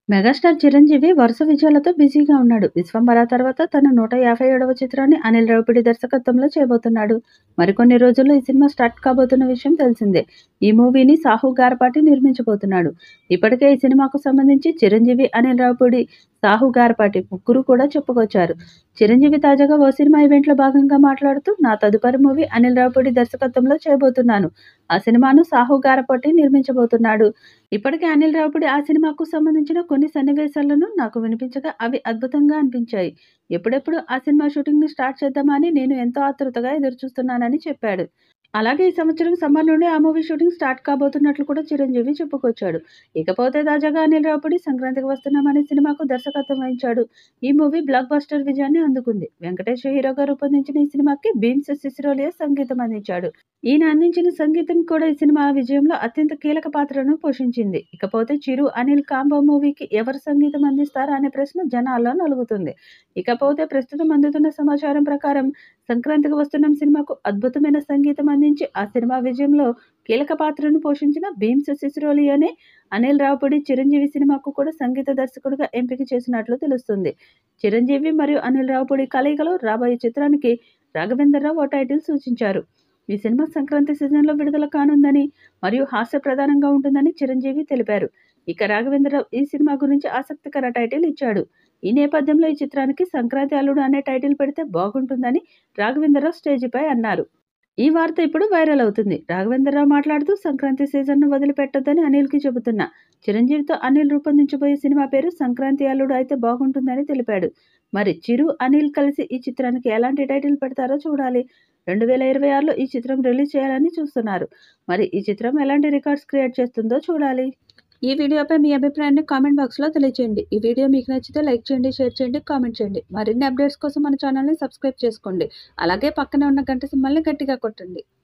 Megastar Chiranjeevi వరుస విజయాలతో బిజీగా ఉన్నాడు. 'విశ్వంబర' తర్వాత తన 157వ చిత్రాన్ని అనిల్ రావిపూడి దర్శకత్వంలో చేయబోతున్నాడు. మరికొన్ని రోజుల్లో ఈ సినిమా స్టార్ట్ కాబోతున్న విషయం తెలిసిందే. ఈ మూవీని సాహు గారపాటి నిర్మించబోతున్నాడు. ఇప్పటికే ఈ సినిమాకు సంబంధించి చిరంజీవి, అనిల్ రావిపూడి, సాహు గారపాటి ముగ్గురు కూడా చెప్పుకొచ్చారు. చిరంజీవి తాజాగా ఓ సినిమా ఈవెంట్లో భాగంగా మాట్లాడుతూ, నా తదుపరి మూవీ అనిల్ రావిపూడి దర్శకత్వంలో చేయబోతున్నాను. ఆ సినిమాను సాహు గారపాటి నిర్మించబోతున్నాడు. ఇప్పటికే అనిల్ రావిపూడి ఆ సినిమాకు సంబంధించిన కొన్ని సన్నివేశాలను నాకు వినిపించగా అవి అద్భుతంగా అనిపించాయి. ఎప్పుడెప్పుడు ఆ సినిమా షూటింగ్‌ని స్టార్ట్ చేద్దామా అని నేను ఎంతో ఆతృతగా ఎదురుచూస్తున్నానని చెప్పాడు. అలాగే ఈ సంవత్సరం సమ్మర్ నుండి ఆ మూవీ షూటింగ్ స్టార్ట్ కాబోతున్నట్లు కూడా చిరంజీవి చెప్పుకొచ్చాడు. ఇకపోతే తాజాగా అనిల్ రావిపూడి 'సంక్రాంతికి వస్తున్నాం' అనే సినిమాకు దర్శకత్వం వహించాడు. ఈ మూవీ బ్లాక్ బస్టర్ విజయాన్ని అందుకుంది. వెంకటేష్ హీరోగా రూపొందించిన ఈ సినిమాకి భీమ్స్ సిసిరోలియా సంగీతం అందించాడు. ఈయన అందించిన సంగీతం కూడా ఈ సినిమా విజయంలో అత్యంత కీలక పాత్రను పోషించింది. ఇకపోతే చిరు, అనిల్ కాంబో మూవీకి ఎవరు సంగీతం అందిస్తారా అనే ప్రశ్న జనాల్లో నలుగుతుంది. ఇకపోతే ప్రస్తుతం అందుతున్న సమాచారం ప్రకారం 'సంక్రాంతికి వస్తున్నాం' సినిమాకు అద్భుతమైన సంగీతం అందించి ఆ సినిమా విజయంలో కీలక పాత్రను పోషించిన భీమ్స్ సిసిరోలియానే అనిల్ రావిపూడి చిరంజీవి సినిమాకు కూడా సంగీత దర్శకుడిగా ఎంపిక చేసినట్లు తెలుస్తుంది. చిరంజీవి మరియు అనిల్ రావిపూడి కలయికలో రాబోయే చిత్రానికి రాఘవేంద్రరావు ఓ టైటిల్ సూచించారు. ఈ సినిమా సంక్రాంతి సీజన్లో విడుదల కానుందని మరియు హాస్య ప్రధానంగా ఉంటుందని చిరంజీవి తెలిపారు. ఇక రాఘవేంద్రరావు ఈ సినిమా గురించి ఆసక్తికర టైటిల్ ఇచ్చాడు. ఈ నేపథ్యంలో ఈ చిత్రానికి 'సంక్రాంతి అల్లుడు' అనే టైటిల్ పెడితే బాగుంటుందని రాఘవేంద్రరావు స్టేజిపై అన్నారు. ఈ వార్త ఇప్పుడు వైరల్ అవుతుంది. రాఘవేంద్రరావు మాట్లాడుతూ, సంక్రాంతి సీజన్ను వదిలిపెట్టొద్దని అనిల్‌కి చెబుతున్నా. చిరంజీవితో అనిల్ రూపొందించబోయే సినిమా పేరు 'సంక్రాంతి అల్లుడు' అయితే బాగుంటుందని తెలిపాడు. మరి చిరు, అనిల్ కలిసి ఈ చిత్రానికి ఎలాంటి టైటిల్ పెడతారో చూడాలి. 2026లో ఈ చిత్రం రిలీజ్ చేయాలని చూస్తున్నారు. మరి ఈ చిత్రం ఎలాంటి రికార్డ్స్ క్రియేట్ చేస్తుందో చూడాలి. ఈ వీడియోపై మీ అభిప్రాయాన్ని కామెంట్ బాక్స్‌లో తెలియజేయండి. ఈ వీడియో మీకు నచ్చితే లైక్ చేయండి, షేర్ చేయండి, కామెంట్ చేయండి. మరిన్ని అప్డేట్స్ కోసం మన ఛానల్‌ని సబ్స్క్రైబ్ చేసుకోండి. అలాగే పక్కనే ఉన్న గంట సింబల్‌ని గట్టిగా కొట్టండి.